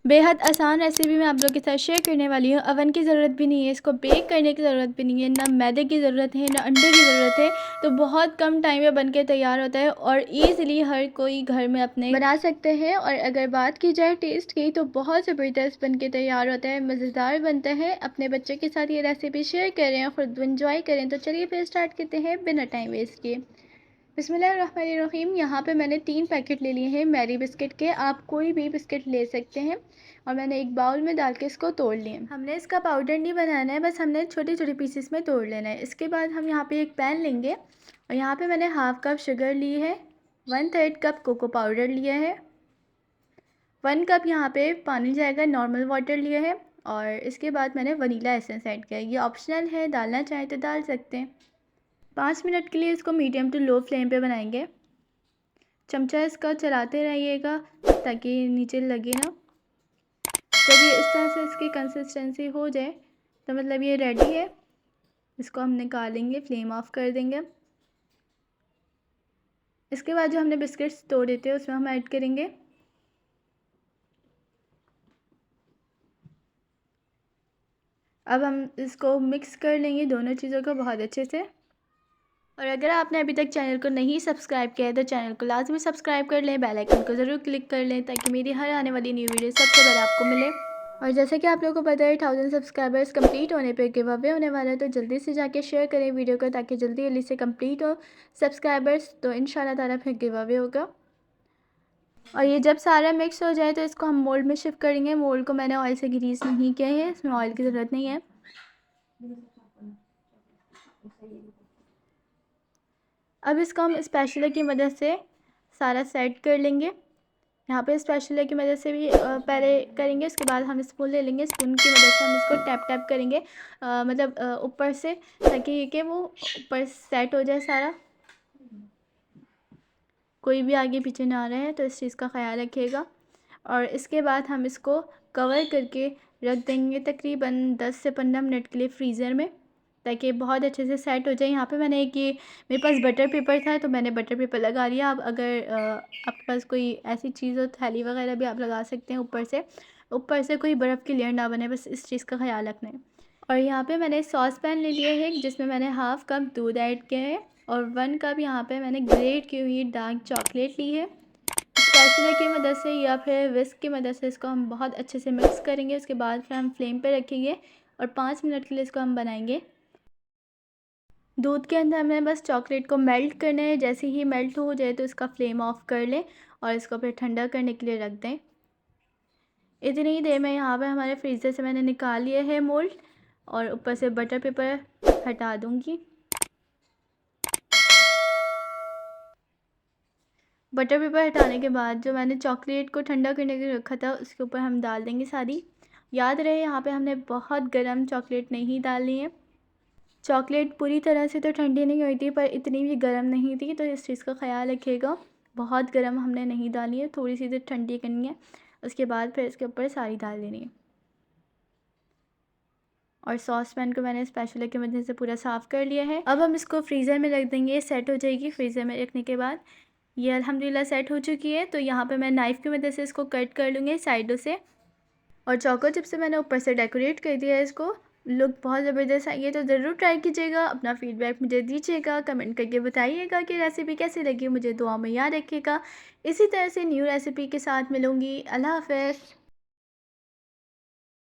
बेहद आसान रेसिपी मैं आप लोगों के साथ शेयर करने वाली हूँ। अवन की ज़रूरत भी नहीं है, इसको बेक करने की ज़रूरत भी नहीं है, ना मैदे की ज़रूरत है, ना अंडे की ज़रूरत है। तो बहुत कम टाइम में बनके तैयार होता है और ईज़िली हर कोई घर में अपने बना सकते हैं। और अगर बात की जाए टेस्ट की तो बहुत ज़बरदस्त बनके तैयार होता है, मज़ेदार बनता है। अपने बच्चे के साथ ये रेसिपी शेयर करें और ख़ुद एंजॉय करें। तो चलिए फिर स्टार्ट करते हैं बिना टाइम वेस्ट किए। बिस्मिल्लाहिर्रहमानिर्रहीम। यहाँ पे मैंने 3 पैकेट ले लिए हैं मैरी बिस्किट के। आप कोई भी बिस्किट ले सकते हैं और मैंने एक बाउल में डाल के इसको तोड़ लिया। हमने इसका पाउडर नहीं बनाना है, बस हमने छोटे छोटे पीसेस में तोड़ लेना है। इसके बाद हम यहाँ पे एक पैन लेंगे और यहाँ पे मैंने हाफ़ कप शुगर ली है, 1/3 कप कोको पाउडर लिया है, 1 कप यहाँ पे पानी जाएगा, नॉर्मल वाटर लिया है। और इसके बाद मैंने वनीला एसेंस ऐड किया। ये ऑप्शनल है, डालना चाहें तो डाल सकते हैं। 5 मिनट के लिए इसको मीडियम टू लो फ्लेम पे बनाएंगे। चमचा इसका चलाते रहिएगा ताकि नीचे लगे ना। जब ये इस तरह से इसकी कंसिस्टेंसी हो जाए तो मतलब ये रेडी है। इसको हम निकालेंगे, फ्लेम ऑफ कर देंगे। इसके बाद जो हमने बिस्किट्स तोड़े थे उसमें हम ऐड करेंगे। अब हम इसको मिक्स कर लेंगे दोनों चीज़ों को बहुत अच्छे से। और अगर आपने अभी तक चैनल को नहीं सब्सक्राइब किया है तो चैनल को लाजमी सब्सक्राइब कर लें, बेल आइकन को ज़रूर क्लिक कर लें ताकि मेरी हर आने वाली न्यू वीडियो सबसे पहले आपको मिले। और जैसे कि आप लोगों को पता है 1000 सब्सक्राइबर्स कंप्लीट होने पे गिव अवे होने वाला है, तो जल्दी से जाके शेयर करें वीडियो को ताकि जल्दी जल्दी से कंप्लीट हो सब्सक्राइबर्स। तो इंशाल्लाह ताला फिर गिव अवे होगा। और ये जब सारा मिक्स हो जाए तो इसको हम मोल्ड में शिफ्ट करेंगे। मोल्ड को मैंने ऑयल से ग्रीस नहीं किया है, इसमें ऑयल की ज़रूरत नहीं है। अब इसको हम स्पैचुला की मदद से सारा सेट कर लेंगे। यहाँ पे स्पैचुला की मदद से भी पहले करेंगे। उसके बाद हम स्पून ले लेंगे, स्पून की मदद से हम इसको टैप टैप करेंगे, मतलब ऊपर से, ताकि ये कि वो ऊपर सेट हो जाए सारा, कोई भी आगे पीछे ना आ रहा है, तो इस चीज़ का ख्याल रखिएगा। और इसके बाद हम इसको कवर करके रख देंगे तकरीबन 10 से 15 मिनट के लिए फ्रीज़र में, ताकि बहुत अच्छे से सेट हो जाए। यहाँ पे मैंने एक ये मेरे पास बटर पेपर था तो मैंने बटर पेपर लगा लिया। अब अगर आपके पास कोई ऐसी चीज़ हो, थैली वगैरह भी आप लगा सकते हैं ऊपर से कोई बर्फ़ की लेयर ना बने, बस इस चीज़ का ख्याल रखना है। और यहाँ पे मैंने सॉस पैन ले लिया है जिसमें मैंने हाफ़ कप दूध ऐड किया है और 1 कप यहाँ पे मैंने ग्रेट की हुई डार्क चॉकलेट ली है। स्पैचुला की मदद से या फिर विस्क की मदद से इसको हम बहुत अच्छे से मिक्स करेंगे। उसके बाद फिर हम फ्लेम पे रखेंगे और 5 मिनट के लिए इसको हम बनाएंगे। दूध के अंदर हमें बस चॉकलेट को मेल्ट करना है। जैसे ही मेल्ट हो जाए तो इसका फ्लेम ऑफ कर लें और इसको फिर ठंडा करने के लिए रख दें। इतनी ही देर में यहाँ पे हमारे फ्रीज़र से मैंने निकाल लिया है मोल्ड और ऊपर से बटर पेपर हटा दूँगी। बटर पेपर हटाने के बाद जो मैंने चॉकलेट को ठंडा करने के लिए रखा था उसके ऊपर हम डाल देंगे सारी। याद रहे यहाँ पे हमने बहुत गर्म चॉकलेट नहीं डालनी है। चॉकलेट पूरी तरह से तो ठंडी नहीं हुई थी पर इतनी भी गर्म नहीं थी, तो इस चीज़ का ख्याल रखिएगा। बहुत गर्म हमने नहीं डालनी है, थोड़ी सी तो ठंडी करनी है। उसके बाद फिर इसके ऊपर सारी डाल देनी है। और सॉस पैन को मैंने स्पैचुला की मदद से पूरा साफ़ कर लिया है। अब हम इसको फ्रीज़र में रख देंगे, सेट हो जाएगी। फ्रीज़र में रखने के बाद ये अल्हम्दुलिल्लाह सेट हो चुकी है। तो यहाँ पे मैं नाइफ़ की मदद से इसको कट कर लूँगी साइडों से। और चोको चिप से मैंने ऊपर से डेकोरेट कर दिया है इसको। लुक बहुत ज़बरदस्त आई है, तो ज़रूर ट्राई कीजिएगा। अपना फ़ीडबैक मुझे दीजिएगा, कमेंट करके बताइएगा कि रेसिपी कैसी लगी। मुझे दुआ में याद रखिएगा। इसी तरह से न्यू रेसिपी के साथ मिलूँगी। अल्लाह हाफ़िज़।